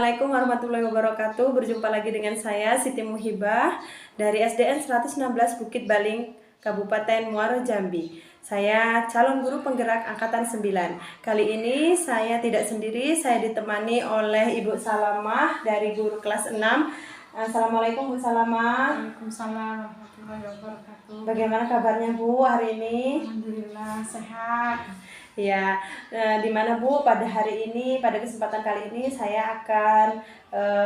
Assalamualaikum warahmatullahi wabarakatuh. Berjumpa lagi dengan saya Siti Muhibah dari SDN 116 Bukit Baling, Kabupaten Muaro Jambi. Saya calon guru penggerak angkatan 9. Kali ini saya tidak sendiri, saya ditemani oleh Ibu Salamah dari guru kelas 6. Assalamualaikum Bu Salamah. Waalaikumsalam warahmatullahi wabarakatuh. Bagaimana kabarnya Bu hari ini? Alhamdulillah sehat. Ya, di mana Bu pada hari ini, pada kesempatan kali ini saya akan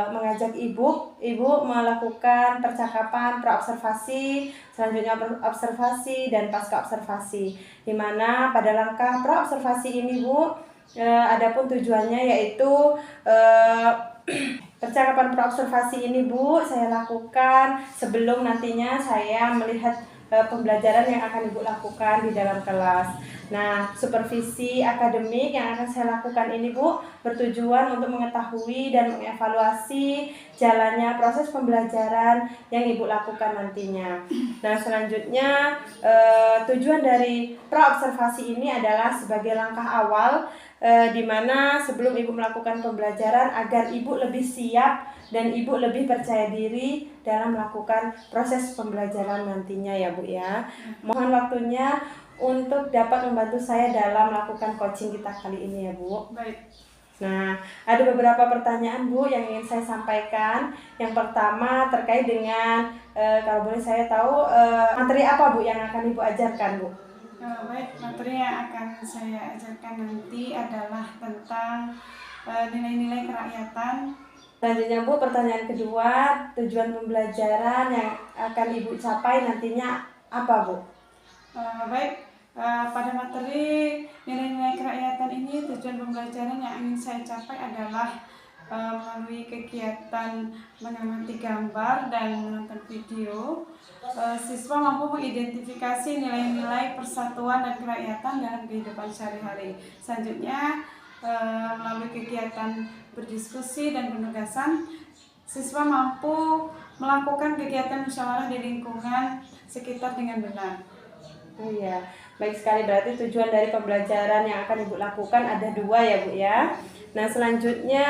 mengajak Ibu melakukan percakapan praobservasi, selanjutnya observasi dan pasca observasi. Di mana pada langkah praobservasi ini Bu, adapun tujuannya yaitu percakapan praobservasi ini Bu saya lakukan sebelum nantinya saya melihat pembelajaran yang akan Ibu lakukan di dalam kelas. Nah, supervisi akademik yang akan saya lakukan ini Bu bertujuan untuk mengetahui dan mengevaluasi jalannya proses pembelajaran yang Ibu lakukan nantinya. Nah, selanjutnya tujuan dari praobservasi ini adalah sebagai langkah awal di mana sebelum Ibu melakukan pembelajaran agar Ibu lebih siap dan Ibu lebih percaya diri dalam melakukan proses pembelajaran nantinya ya Bu ya. Mohon waktunya untuk dapat membantu saya dalam melakukan coaching kita kali ini ya Bu. Baik. Nah, ada beberapa pertanyaan Bu yang ingin saya sampaikan. Yang pertama terkait dengan kalau boleh saya tahu materi apa Bu yang akan Ibu ajarkan Bu? Baik, materi yang akan saya ajarkan nanti adalah tentang nilai-nilai kerakyatan. Selanjutnya Bu, pertanyaan kedua, tujuan pembelajaran yang akan Ibu capai nantinya apa Bu? Baik, pada materi nilai-nilai kerakyatan ini tujuan pembelajaran yang ingin saya capai adalah melalui kegiatan mengamati gambar dan menonton video, siswa mampu mengidentifikasi nilai-nilai persatuan dan kerakyatan dalam kehidupan sehari-hari. Selanjutnya, melalui kegiatan berdiskusi dan penugasan, siswa mampu melakukan kegiatan musyawarah di lingkungan sekitar dengan benar. Oh iya, baik sekali, berarti tujuan dari pembelajaran yang akan Ibu lakukan ada dua ya Bu ya. Nah selanjutnya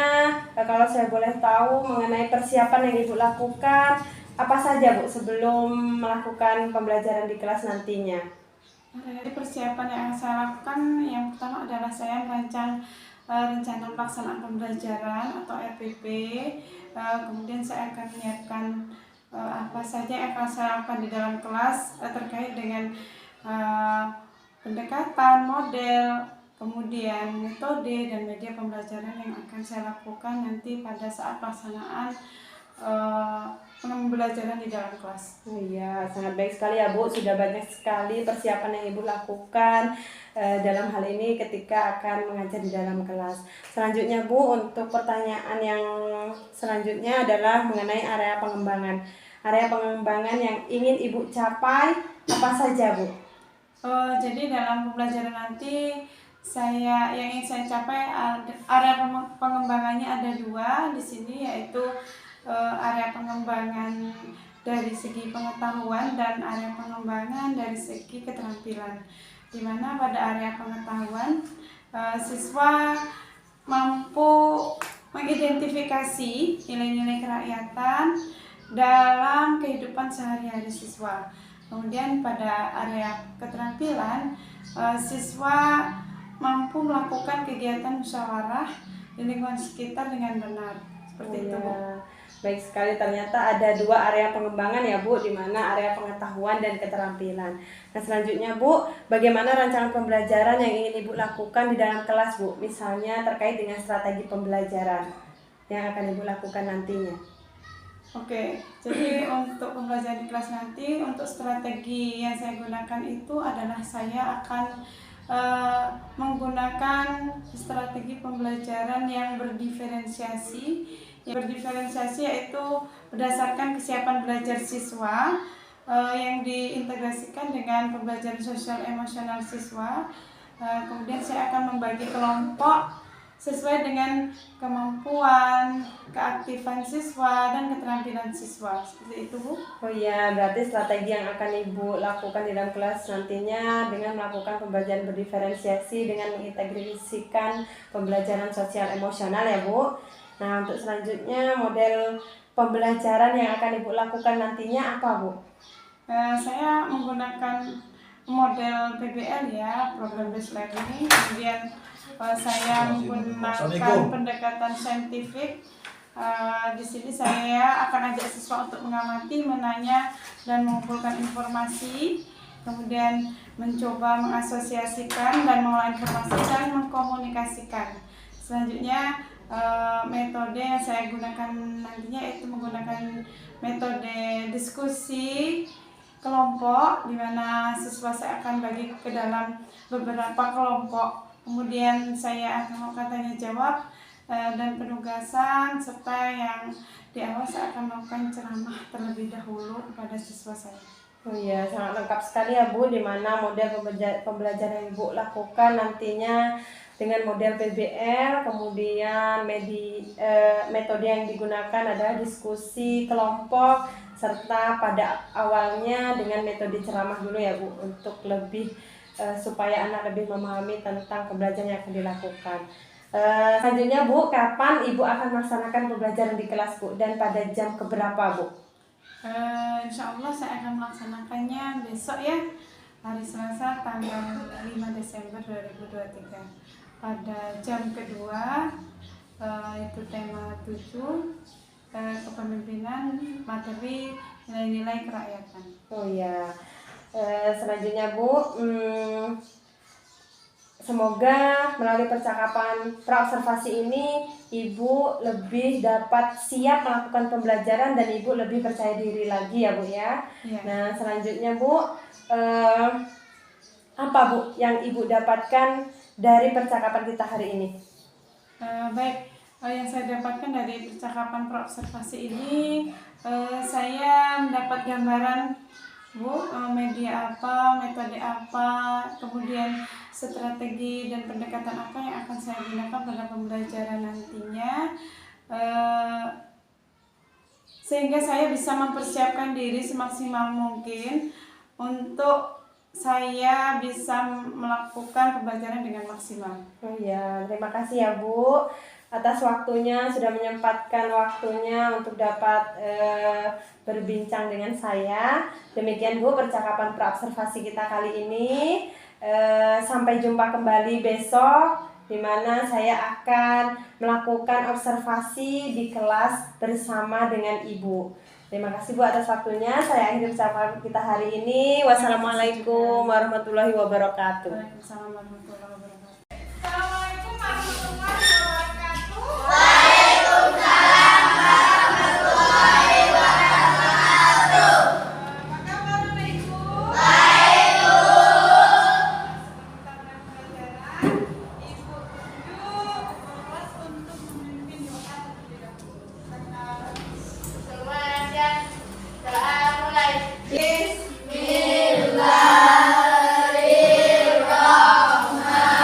kalau saya boleh tahu mengenai persiapan yang Ibu lakukan apa saja Bu sebelum melakukan pembelajaran di kelas nantinya? Dari persiapan yang saya lakukan, yang pertama adalah saya merancang rencana pelaksanaan pembelajaran atau RPP. Kemudian saya akan menyiapkan apa saja yang akan saya lakukan di dalam kelas terkait dengan pendekatan, model, kemudian metode dan media pembelajaran yang akan saya lakukan nanti pada saat pelaksanaan pembelajaran di dalam kelas. Oh iya, sangat baik sekali ya Bu, sudah banyak sekali persiapan yang Ibu lakukan dalam hal ini ketika akan mengajar di dalam kelas. Selanjutnya Bu, untuk pertanyaan yang selanjutnya adalah mengenai area pengembangan. Area pengembangan yang ingin Ibu capai apa saja Bu? Jadi dalam pembelajaran nanti yang ingin saya capai area pengembangannya ada dua di sini, yaitu area pengembangan dari segi pengetahuan dan area pengembangan dari segi keterampilan. Di mana pada area pengetahuan siswa mampu mengidentifikasi nilai-nilai kerakyatan dalam kehidupan sehari-hari siswa. Kemudian pada area keterampilan, siswa mampu melakukan kegiatan musyawarah di lingkungan sekitar dengan benar. Seperti itu Bu. Baik sekali, ternyata ada dua area pengembangan ya Bu, di mana area pengetahuan dan keterampilan. Nah selanjutnya Bu, bagaimana rancangan pembelajaran yang ingin Ibu lakukan di dalam kelas Bu? Misalnya terkait dengan strategi pembelajaran yang akan Ibu lakukan nantinya. Oke, jadi untuk pembelajaran di kelas nanti, untuk strategi yang saya gunakan itu adalah saya akan menggunakan strategi pembelajaran yang berdiferensiasi. Yang berdiferensiasi yaitu berdasarkan kesiapan belajar siswa yang diintegrasikan dengan pembelajaran sosial emosional siswa. Kemudian saya akan membagi kelompok sesuai dengan kemampuan, keaktifan siswa, dan keterampilan siswa. Seperti itu Bu. Oh iya, berarti strategi yang akan Ibu lakukan di dalam kelas nantinya dengan melakukan pembelajaran berdiferensiasi dengan mengintegrasikan pembelajaran sosial emosional ya Bu. Nah, untuk selanjutnya model pembelajaran yang akan Ibu lakukan nantinya apa, Bu? Saya menggunakan model PBL ya, program based learning. Kemudian saya menggunakan pendekatan saintifik. Di sini saya akan ajak siswa untuk mengamati, menanya, dan mengumpulkan informasi. Kemudian mencoba mengasosiasikan dan mengolah informasi dan mengkomunikasikan. Selanjutnya metode yang saya gunakan nantinya itu menggunakan metode diskusi kelompok, di mana siswa saya akan bagi ke dalam beberapa kelompok. Kemudian saya akan melakukan tanya jawab dan penugasan, serta yang di awal saya akan melakukan ceramah terlebih dahulu kepada siswa saya. Oh iya, sangat lengkap sekali ya Bu, di mana model pembelajaran yang Ibu lakukan nantinya dengan model PBL, kemudian metode yang digunakan adalah diskusi kelompok, serta pada awalnya dengan metode ceramah dulu ya Bu, untuk lebih supaya anak lebih memahami tentang pembelajaran yang akan dilakukan. Selanjutnya Bu, kapan Ibu akan melaksanakan pembelajaran di kelas Bu, dan pada jam keberapa Bu? Insya Allah saya akan melaksanakannya besok ya, hari Selasa tanggal 5 Desember 2023 pada jam kedua, itu tema 7, kepemimpinan, materi, nilai-nilai kerakyatan. Oh ya, selanjutnya Bu, semoga melalui percakapan praobservasi ini Ibu lebih dapat siap melakukan pembelajaran dan Ibu lebih percaya diri lagi ya Bu ya. Ya. Nah selanjutnya Bu, apa Bu yang Ibu dapatkan dari percakapan kita hari ini? Baik, yang saya dapatkan dari percakapan praobservasi ini, saya mendapat gambaran Bu, media apa, metode apa, kemudian strategi dan pendekatan apa yang akan saya gunakan pada pembelajaran nantinya, sehingga saya bisa mempersiapkan diri semaksimal mungkin untuk saya bisa melakukan pembelajaran dengan maksimal. Oh ya, terima kasih ya Bu atas waktunya, sudah menyempatkan waktunya untuk dapat berbincang dengan saya. Demikian Bu percakapan praobservasi kita kali ini. Sampai jumpa kembali besok, di mana saya akan melakukan observasi di kelas bersama dengan Ibu. Terima kasih Bu atas waktunya. Saya akhiri percakapan kita hari ini. Wassalamualaikum warahmatullahi wabarakatuh. Waalaikumsalam warahmatullahi wabarakatuh. Assalamualaikum warahmatullahi wabarakatuh. Waalaikumsalam warahmatullahi wabarakatuh. Apa kabar Bapak Ibu? Baik, Bu. Ibu tunjuk kelas untuk memimpin doa terlebih dahulu. Semuanya doa mulai. Yes. Bismillahirrahmanirrahim.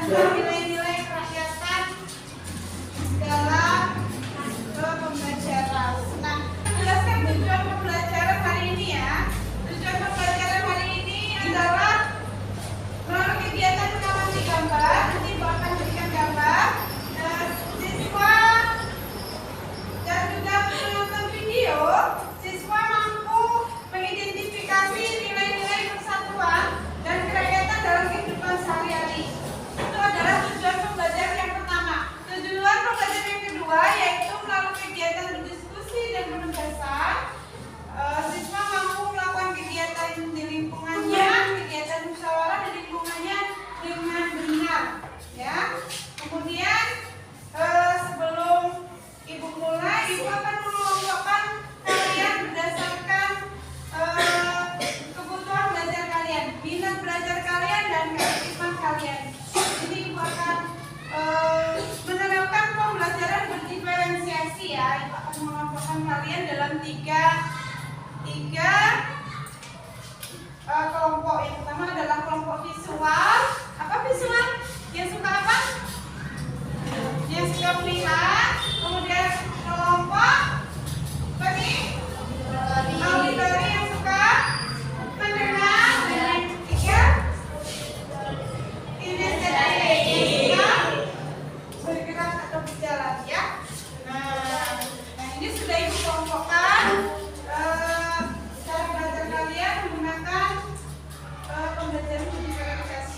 tentang nilai-nilai kerakyatan dalam pembelajaran. Nah, menjelaskan tujuan pembelajaran hari ini ya. Tujuan pembelajaran hari ini adalah melalui kegiatan mengamati gambar. Nanti Ibu akan berikan gambar. Siswa dan juga menonton video, siswa mampu mengidentifikasi nilai-nilai persatuan dan kerakyatan dalam kehidupan sehari-hari. Itu adalah tujuan pembelajaran yang pertama. Tujuan pembelajaran yang kedua yaitu melalui kegiatan berdiskusi dan penugasan. Siswa mampu melakukan kegiatan di lingkungannya, kegiatan musyawarah di lingkungannya dengan benar, ya. Kemudian sebelum Ibu mulai, Ibu akan mengelompokkan kalian berdasarkan kebutuhan belajar kalian, minat belajar kalian dan keaktifan kalian. Jadi Ibu akan menerapkan pembelajaran berdiferensiasi ya. Ibu akan mengelompokkan kalian dalam tiga kelompok. Yang pertama adalah kelompok visual. Apa visual? Yang suka apa? Yang suka melihat. Kemudian kelompok apa nih? Auditori yang suka mendengar. Dan yang ketiga kinestetik yang suka bergerak atau berjalan ya. Nah ini sudah Ibu kelompokkan cara belajar kalian menggunakan pembelajaran diferensiasi.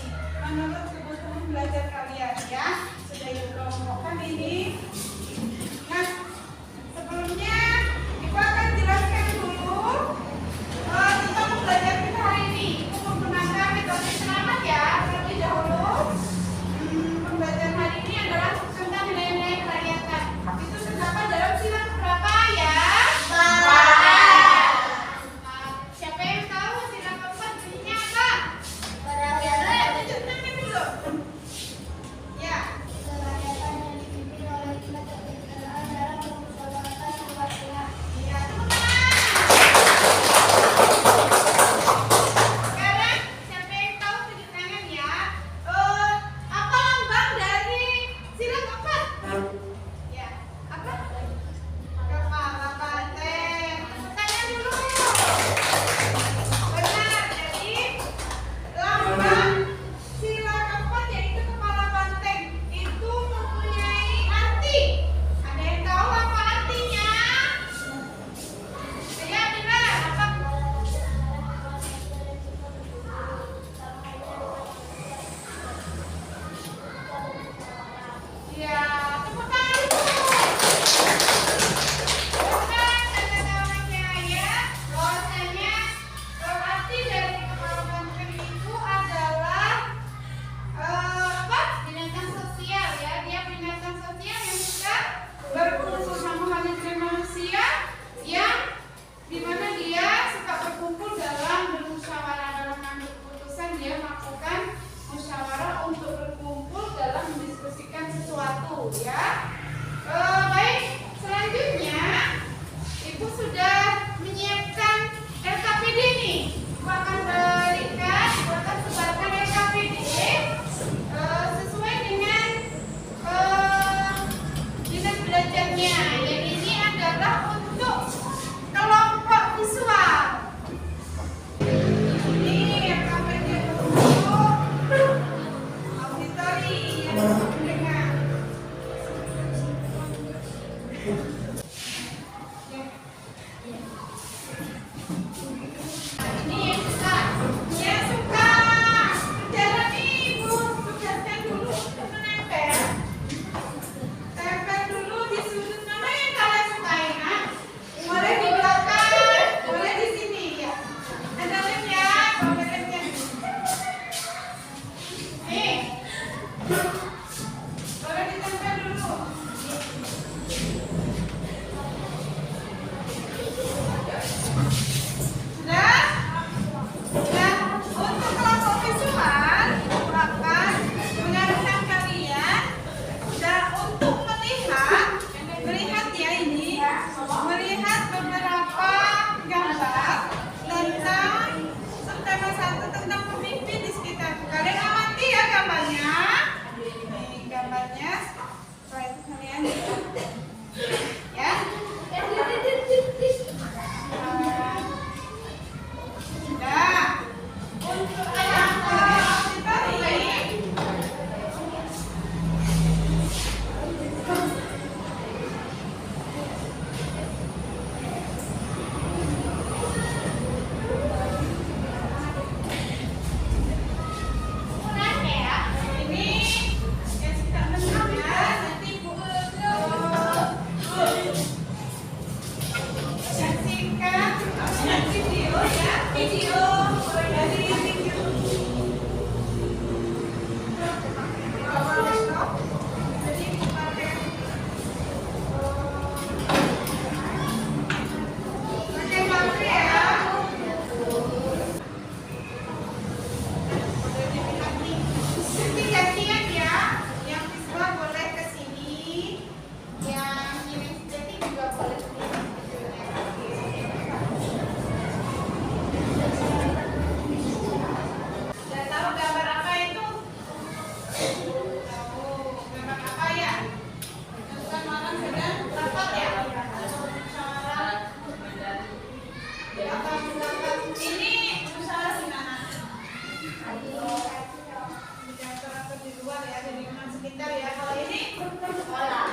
luar ya, di lingkungan sekitar ya. Kalau ini sekolah.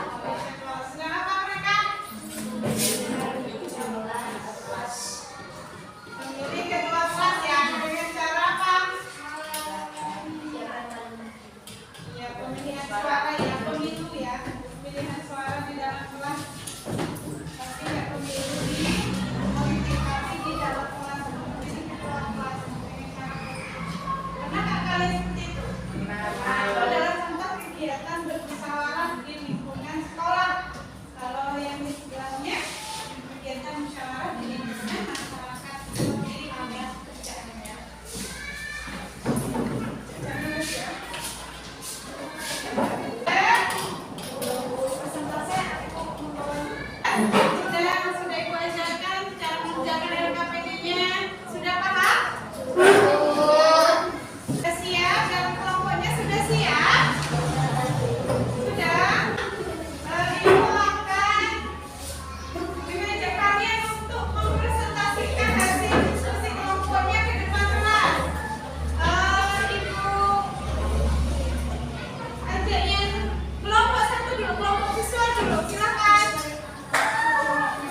Sedang apa mereka? Memilih kedua kelas ya, dengan cara apa? Ya, pemilihan suara ya, pemilu ya, pemilihan suara di dalam kelas. Tapi ya pemilu di politik, tapi di dalam kelas, memilih kedua kelas. Pernah nggak kalian seperti itu? Itu adalah contoh kegiatan bermusyawarah di lingkungan sekolah. Kalau yang di sebelahnya kegiatan musyawarah di lingkungan masyarakat sendiri ada kerjaannya. Terus ya. Sudah Ibu ajarkan cara mengerjakan LKPD-nya. Sudah paham? Sudah siap? Dalam kelompoknya sudah siap? Sudah? Ibu akan mengajak kalian untuk mempresentasikan hasil diskusi kelompoknya ke depan kelas. Ibu ajak yang kelompok satu dulu, kelompok visual dulu, silakan.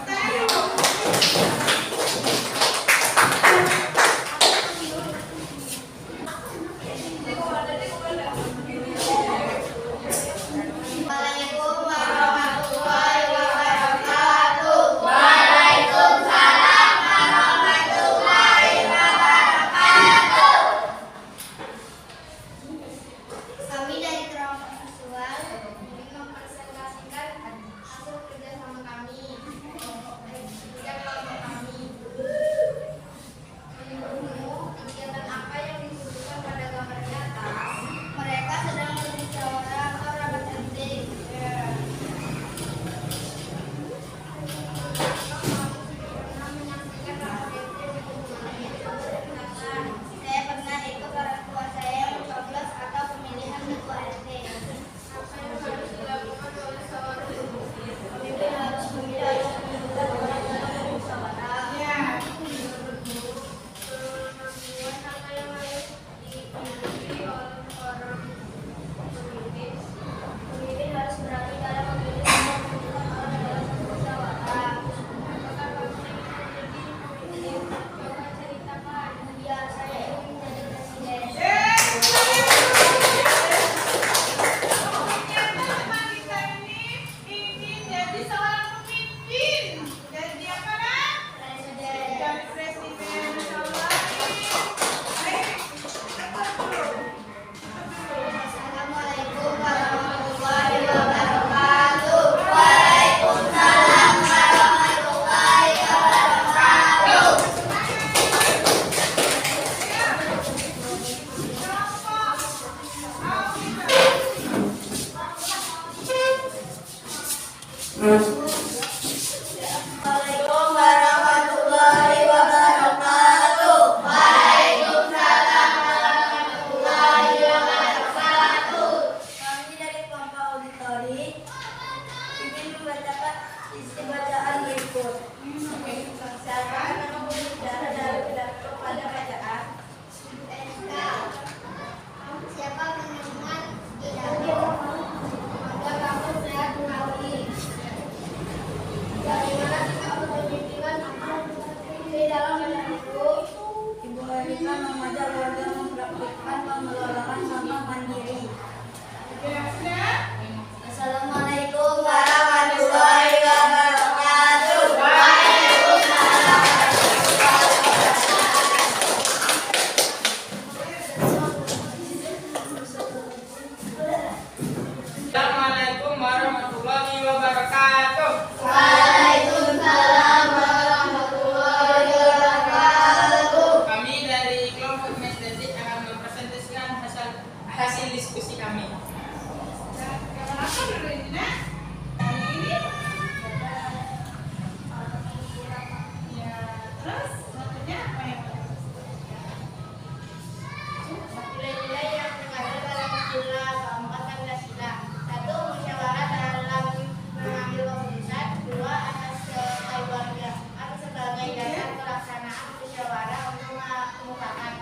Tanya dulu. Assalamualaikum warahmatullahi wabarakatuh. Waalaikumsalam warahmatullahi wabarakatuh. Kami dari kelompok visual ingin mempresentasikan hasil kerjasama kami. Tiga kelompok kami menunggu kegiatan apa yang disebutkan pada gambar di atas. Mereka sedang berbicara atau rapat penting. Saya pernah ikut orang tua saya mencoblos atau pemilihan ketua RT. Apa yang harus dilakukan oleh seorang ibu? Pemimpin harus memilih atau menentukan orang dalam musyawarah. Ya. Apa yang harus dimiliki oleh orang pemimpin? Pemimpin harus berani dalam memilih dan menentukan orang dalam musyawarah. Apakah kamu ingin menjadi pemimpin? Coba ceritakan. Ya, saya ingin menjadi presiden. Teman kita ini ingin jadi seorang pemimpin. Jadi apa nak? Presiden. Jadi presiden. Assalamualaikum warahmatullahi wabarakatuh. Waalaikumsalam warahmatullahi wabarakatuh. Assalamualaikum warahmatullahi wabarakatuh. Waalaikumsalam warahmatullahi wabarakatuh. Kami dari kelompok auditori ingin membacakan isi bacaan berikut. Saya akan berbicara dari pidato pada bacaan. Siapa mendengar pidato? Maka kamu sehat melalui. Bagaimana sikap kepemimpinan di dalam pidato? Ibu Erika mengajak warga mempraktikkan pengelolaan sampah mandiri. Assalamualaikum warahmatullahi wabarakatuh. Waalaikumsalam Assalamualaikum warahmatullahi wabarakatuh. Waalaikumsalam warahmatullahi wabarakatuh. Kami dari kelompok estetik akan mempresentasikan hasil diskusi kami. Apa dulu ini nak? Ini? Ya, terus satunya apa ya? Nilai-nilai yang terkandung dalam sila keempat Pancasila. 1. Musyawarah dalam mengambil keputusan. 2. Atas keluarga atau sebagai dasar pelaksanaan musyawarah untuk mengemukakan.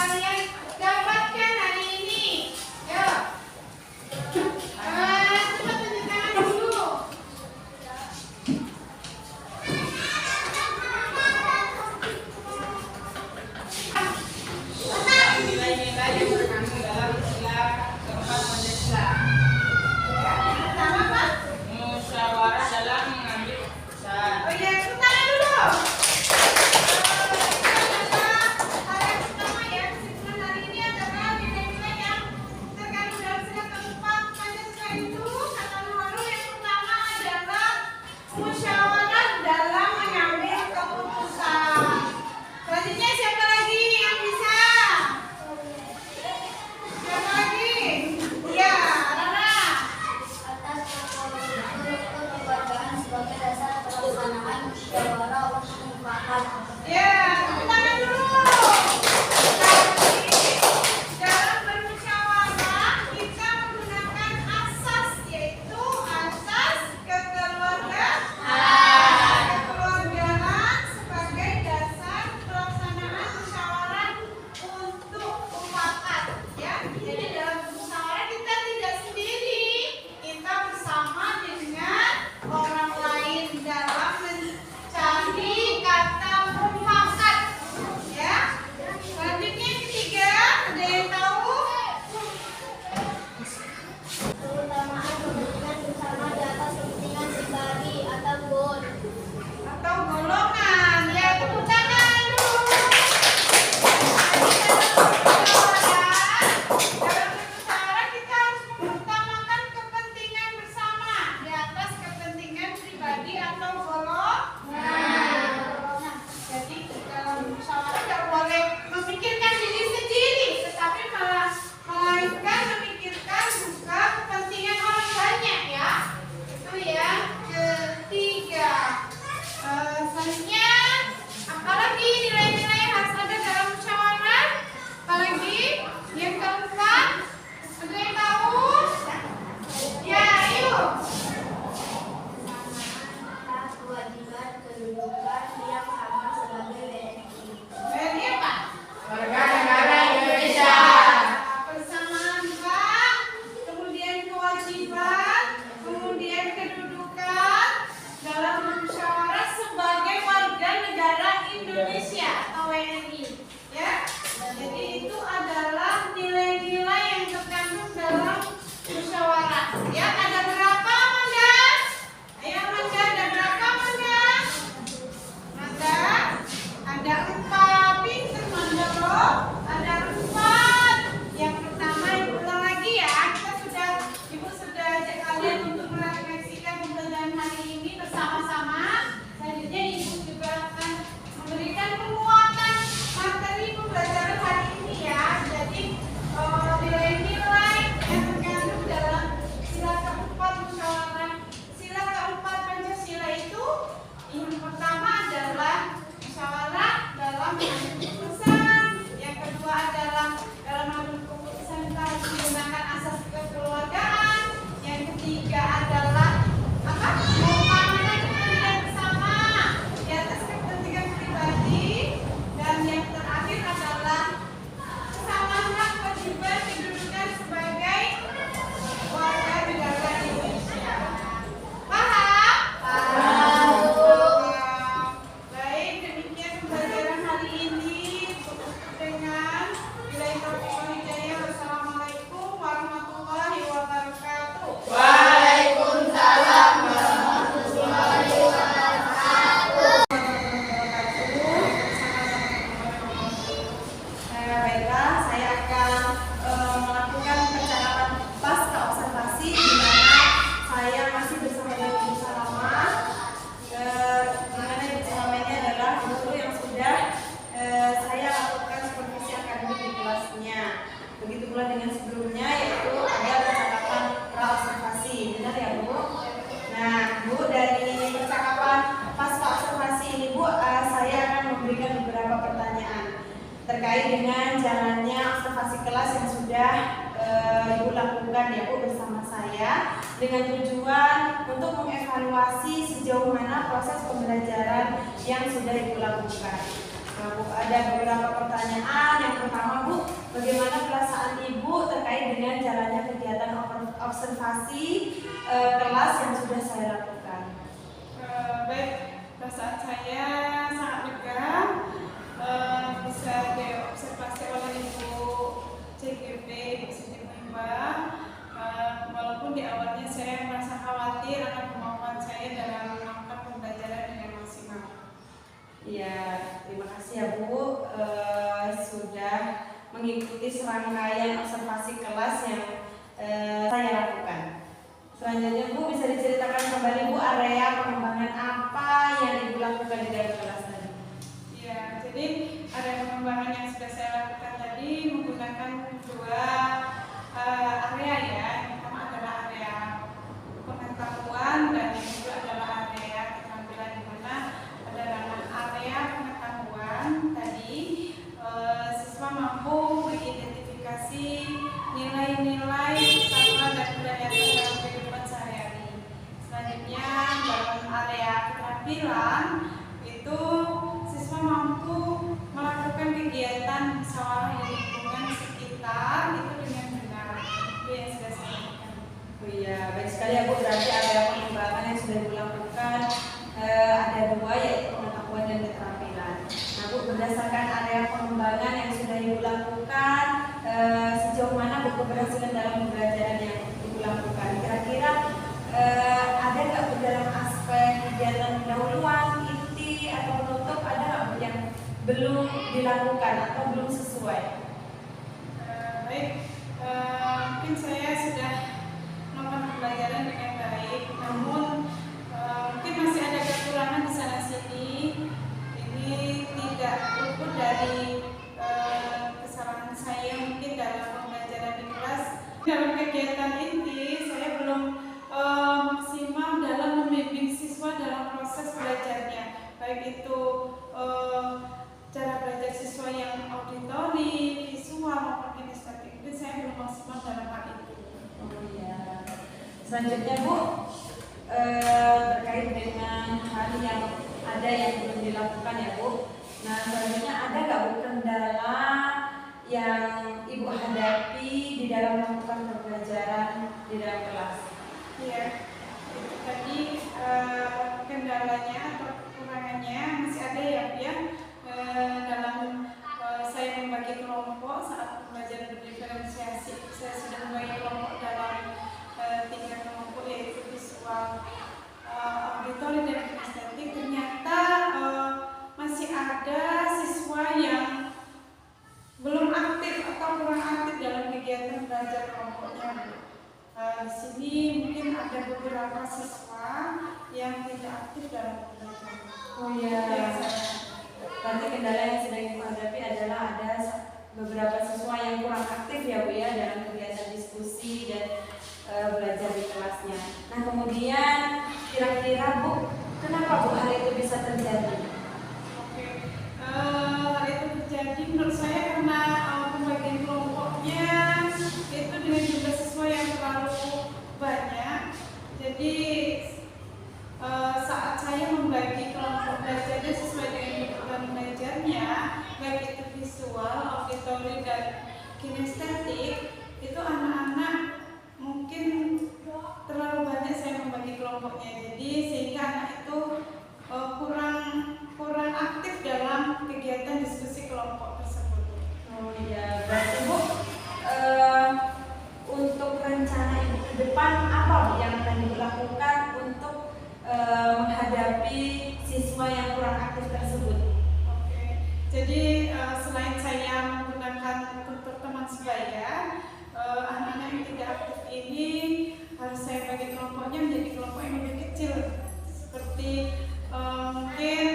kalian dapatkan hari ini? Yuk. Coba tunjuk tangan dulu. Nilai-nilai yang terkandung dalam sila keempat Pancasila. Pertama apa? Musyawarah dalam mengambil keputusan. Oh iya, tepuk tangan dulu. Hal yang pertama ya, kesimpulan hari ini adalah nilai-nilai yang terkandung dalam sila keempat Pancasila itu kata Nurul yang pertama adalah musyawarah dalam mengambil keputusan. Selanjutnya siapa lagi yang bisa? Siapa lagi? Iya, Rana. Atas kekeluargaan sebagai dasar pelaksanaan musyawarah untuk mufakat. Ya, tepuk tangan dulu. Jadi, dalam bermusyawarah kita menggunakan asas, yaitu asas kekeluargaan sebagai dasar pelaksanaan musyawarah untuk mufakat. Ya, jadi dalam musyawarah kita tidak sendiri, kita bersama dengan orang lain dalam mencari kata mufakat. Ya. Selanjutnya yang ketiga, ada yang tahu? Keutamaan kepentingan bersama di atas kepentingan pribadi atau goal. Atau golongan? Ya, tepuk tangan dulu. Dalam bermusyawarah kita harus mengutamakan kepentingan bersama di atas kepentingan pribadi atau golongan. Jadi dalam musyawarah tidak boleh memikirkan diri sendiri, tetapi melainkan memikirkan juga kepentingan orang banyak ya. Itu yang ketiga. Selanjutnya, apalagi nilai-nilai yang harus ada dalam musyawarah? Apalagi yang keempat, ada yang tahu? Ya, ayo. Hak, kewajiban, kedudukan yang sama sebagai WNI. Berarti apa? Warga negara Indonesia. Persamaan hak, kemudian kewajiban, kemudian kedudukan dalam bermusyawarah sebagai warga negara Indonesia atau WNI. Ya, jadi itu adalah nilai-nilai yang terkandung dalam musyawarah. Ya, ada berapa Manda? Ayo Manda, ada berapa Manda? Manda, ada 4. Pinter Manda loh. Ada 4. Yang pertama ibu ulang lagi ya. Ibu sudah ajak kalian untuk merefleksikan pembelajaran hari ini bersama-sama. Selanjutnya ibu juga akan memberikan penguatan materi pembelajaran hari ini ya. Jadi nilai-nilai yang terkandung dalam sila keempat musyawarah, sila keempat Pancasila itu yang pertama adalah musyawarah dalam mengambil keputusan. Yang kedua adalah dalam mengambil keputusan kita harus menggunakan asas kekeluargaan. Yang ketiga adalah apa? Mengutamakan kepentingan bersama di atas kepentingan pribadi. Dan yang terakhir adalah kesamaan hak, kewajiban, kedudukan sebagai warga negara Indonesia. Paham? Paham. Baik, demikian pembelajaran hari ini. Tutup dengan nilai topik hidayah. Wassalamualaikum warahmatullahi wabarakatuh. Waalaikumsalam. Baiklah, saya akan melakukan percakapan pasca observasi di mana saya masih bersama dengan Ibu Salama. Di mana Ibu Salama ini adalah guru yang sudah saya lakukan supervisi akademik di kelasnya. Begitu pula dengan sebelumnya, yaitu ada percakapan pra-observasi. Benar ya Bu? Nah Bu, dari percakapan pasca observasi ini Bu, saya akan memberikan beberapa pertanyaan terkait dengan jalannya observasi kelas yang sudah Ibu lakukan ya Bu bersama saya, dengan tujuan untuk mengevaluasi sejauh mana proses pembelajaran yang sudah Ibu lakukan. Nah, Bu, ada beberapa pertanyaan. Yang pertama Bu, jalannya kegiatan observasi kelas yang sudah saya lakukan. Baik, perasaan saya sangat lega bisa diobservasi oleh Ibu CGP, Ibu Siti Muhibah. Walaupun di awalnya saya merasa khawatir akan kemampuan saya dalam melakukan pembelajaran dengan maksimal. Ya, terima kasih ya Bu sudah mengikuti serangkaian observasi kelas yang saya lakukan. Selanjutnya Bu bisa diceritakan kembali Bu area pengembangan apa yang Ibu lakukan di dalam kelas tadi? Ya, jadi area pengembangan yang sudah saya lakukan tadi menggunakan dua area ya. Yang pertama adalah area pengetahuan dan yang kedua adalah area keterampilan, di mana pada ranah area pengetahuan tadi siswa mampu mengidentifikasi nilai-nilai kesatuan dan budaya dalam kehidupan sehari-hari. Selanjutnya dalam area keterampilan itu siswa mampu melakukan kegiatan musyawarah di lingkungan sekitar itu dengan benar. Itu yang sudah saya lakukan. Oh iya, baik sekali ya Bu, berarti area pengembangan yang sudah dilakukan ada dua, yaitu pengetahuan dan keterampilan. Nah Bu, berdasarkan area pengembangan yang sudah Ibu lakukan, sejauh mana Bu keberhasilan dalam pembelajaran yang Ibu lakukan? Kira-kira ada nggak Bu dalam aspek kegiatan pendahuluan, inti, atau penutup, ada nggak Bu yang belum dilakukan atau belum sesuai? Baik, mungkin saya sudah melakukan pembelajaran dengan baik, namun mungkin masih ada kekurangan di sana sini. Ini tidak luput dari kesalahan saya mungkin dalam pembelajaran di kelas. Dalam kegiatan inti saya belum maksimal dalam membimbing siswa dalam proses belajarnya, baik itu cara belajar siswa yang auditori, visual maupun kinestetik. Itu saya belum maksimal dalam hal itu. Oh iya. Selanjutnya Bu, terkait dengan hal yang ada yang belum dilakukan ya Bu. Nah selanjutnya ada nggak Bu kendala yang Ibu hadapi di dalam melakukan pembelajaran di dalam kelas? Iya, itu tadi kendalanya atau kekurangannya masih ada ya Bu ya. Dalam saya membagi kelompok saat pembelajaran berdiferensiasi, saya sudah membagi kelompok dalam 3 kelompok, yaitu visual, auditori dan kinestetik. Ternyata masih ada siswa yang belum aktif atau kurang aktif dalam kegiatan belajar kelompoknya. Di sini mungkin ada beberapa siswa yang tidak aktif dalam pembelajaran. Oh iya. Berarti kendala yang sedang Ibu hadapi adalah ada beberapa siswa yang kurang aktif ya Bu ya dalam kegiatan diskusi dan belajar di kelasnya. Nah kemudian kira-kira Bu, kenapa Bu hal itu bisa terjadi? Oke, hal itu terjadi menurut saya karena pembagian kelompoknya itu dengan jumlah siswa yang terlalu banyak. Jadi saat saya membagi kelompok belajarnya sesuai dengan kebutuhan belajarnya, baik itu visual, auditori dan kinestetik, itu anak-anak mungkin terlalu banyak saya membagi kelompoknya. Jadi sehingga anak itu kurang aktif dalam kegiatan diskusi kelompok tersebut. Oh iya, berarti Bu untuk rencana Ibu ke depan apa Bu yang akan Ibu lakukan untuk menghadapi siswa yang kurang aktif tersebut? Oke, jadi selain saya menggunakan tutor teman sebaya, anak-anak yang tidak aktif ini harus saya bagi kelompoknya menjadi kelompok yang lebih kecil. Seperti mungkin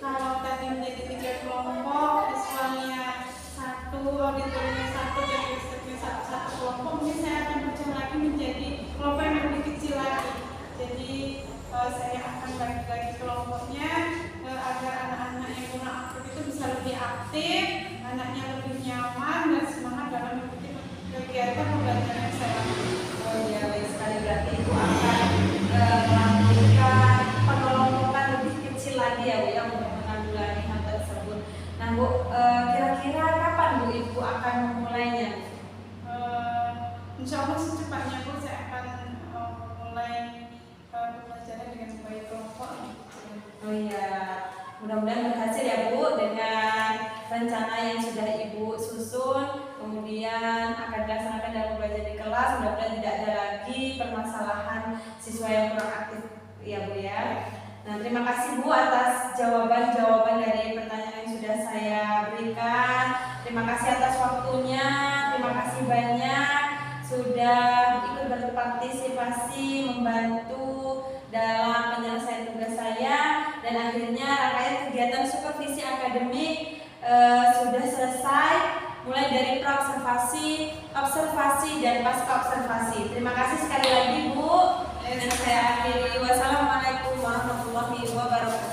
kalau tadi menjadi 3 kelompok, visualnya 1, auditornya 1, dan kinestetiknya satu kelompok, mungkin saya akan pecah lagi menjadi kelompok yang lebih kecil lagi. Jadi saya akan bagi kelompoknya agar anak-anak yang kurang aktif itu bisa lebih aktif, anaknya lebih nyaman dan semangat dalam mengikuti kegiatan pembelajaran yang saya lakukan. Oh iya, baik sekali, berarti Ibu akan melakukan pengelompokan lebih kecil lagi ya Bu ya untuk menanggulangi hal tersebut. Nah Bu, kira-kira kapan Bu Ibu akan memulainya? Insya Allah secepatnya Bu saya akan mulai pembelajaran dengan baik kelompok. Oh iya, mudah-mudahan berhasil ya Bu dengan rencana yang sudah Ibu susun. Kemudian akan dilaksanakan dalam belajar di kelas. Mudah-mudahan tidak ada lagi permasalahan siswa yang kurang aktif ya Bu ya. Nah, terima kasih Bu atas jawaban-jawaban dari pertanyaan yang sudah saya berikan. Terima kasih atas waktunya. Terima kasih banyak sudah ikut berpartisipasi membantu dalam penyelesaian tugas saya, dan akhirnya rangkaian kegiatan supervisi akademik sudah selesai, mulai dari praobservasi, observasi, dan pasca observasi. Terima kasih sekali lagi Bu, dan saya akhiri. Wassalamualaikum warahmatullahi wabarakatuh.